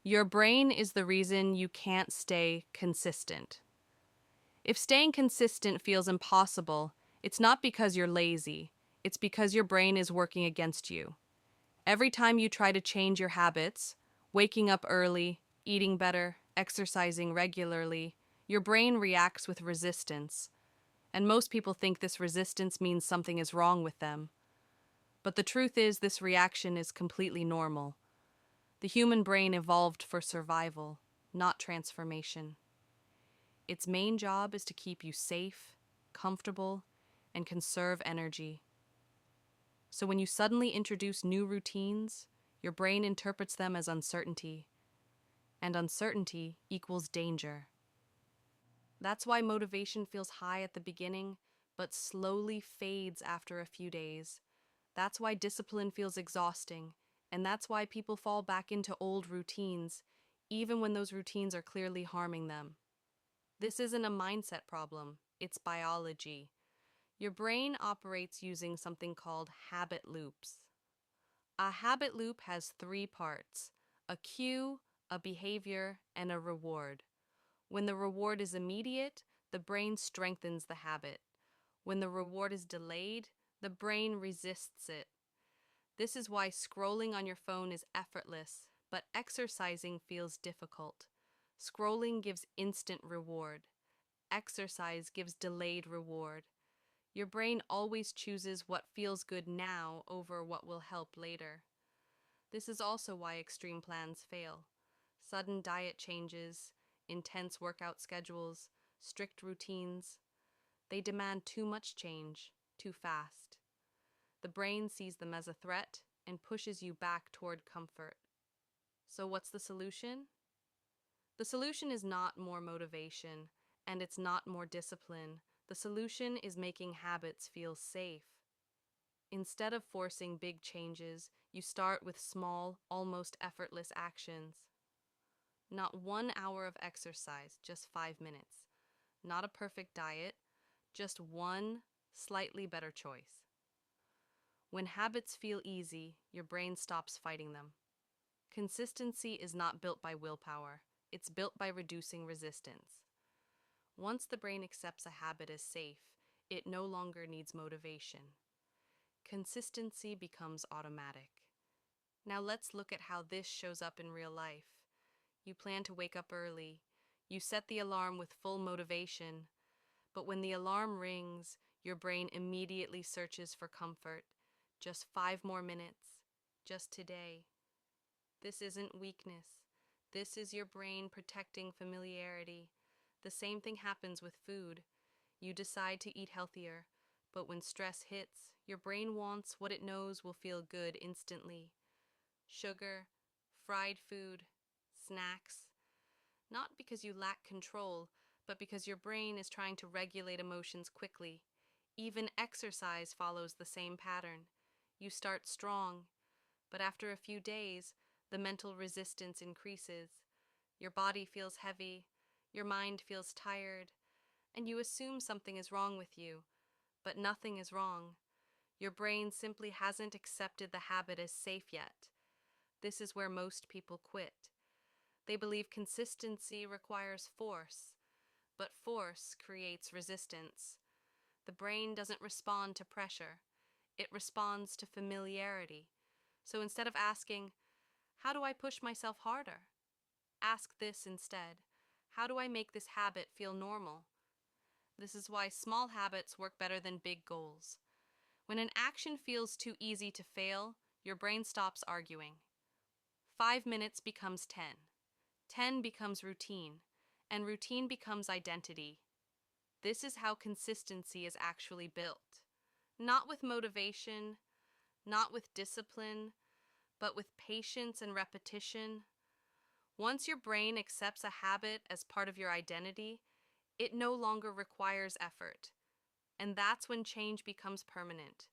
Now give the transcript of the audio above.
Your brain is the reason you can't stay consistent. If staying consistent feels impossible, it's not because you're lazy, it's because your brain is working against you. Every time you try to change your habits, waking up early, eating better, exercising regularly, your brain reacts with resistance. And most people think this resistance means something is wrong with them. But the truth is, this reaction is completely normal. The human brain evolved for survival, not transformation. Its main job is to keep you safe, comfortable, and conserve energy. So when you suddenly introduce new routines, your brain interprets them as uncertainty, and uncertainty equals danger. That's why motivation feels high at the beginning, but slowly fades after a few days. That's why discipline feels exhausting, and that's why people fall back into old routines, even when those routines are clearly harming them. This isn't a mindset problem, it's biology. Your brain operates using something called habit loops. A habit loop has three parts: a cue, a behavior, and a reward. When the reward is immediate, the brain strengthens the habit. When the reward is delayed, the brain resists it. This is why scrolling on your phone is effortless, but exercising feels difficult. Scrolling gives instant reward. Exercise gives delayed reward. Your brain always chooses what feels good now over what will help later. This is also why extreme plans fail. Sudden diet changes, intense workout schedules, strict routines, they demand too much change, too fast. The brain sees them as a threat and pushes you back toward comfort. So what's the solution? The solution is not more motivation, and it's not more discipline. The solution is making habits feel safe. Instead of forcing big changes, you start with small, almost effortless actions. Not 1 hour of exercise, just 5 minutes. Not a perfect diet, just one slightly better choice. When habits feel easy, your brain stops fighting them. Consistency is not built by willpower, it's built by reducing resistance. Once the brain accepts a habit as safe, it no longer needs motivation. Consistency becomes automatic. Now let's look at how this shows up in real life. You plan to wake up early. You set the alarm with full motivation. But when the alarm rings, your brain immediately searches for comfort. Just 5 more minutes. Just today. This isn't weakness. This is your brain protecting familiarity. The same thing happens with food. You decide to eat healthier, but when stress hits, your brain wants what it knows will feel good instantly. Sugar, fried food, snacks. Not because you lack control, but because your brain is trying to regulate emotions quickly. Even exercise follows the same pattern. You start strong, but after a few days, the mental resistance increases. Your body feels heavy, your mind feels tired, and you assume something is wrong with you, but nothing is wrong. Your brain simply hasn't accepted the habit as safe yet. This is where most people quit. They believe consistency requires force, but force creates resistance. The brain doesn't respond to pressure, it responds to familiarity. So instead of asking, how do I push myself harder? Ask this instead. How do I make this habit feel normal? This is why small habits work better than big goals. When an action feels too easy to fail, your brain stops arguing. 5 minutes becomes 10. 10 becomes routine, and routine becomes identity. This is how consistency is actually built. Not with motivation, not with discipline, but with patience and repetition. Once your brain accepts a habit as part of your identity, it no longer requires effort. And that's when change becomes permanent.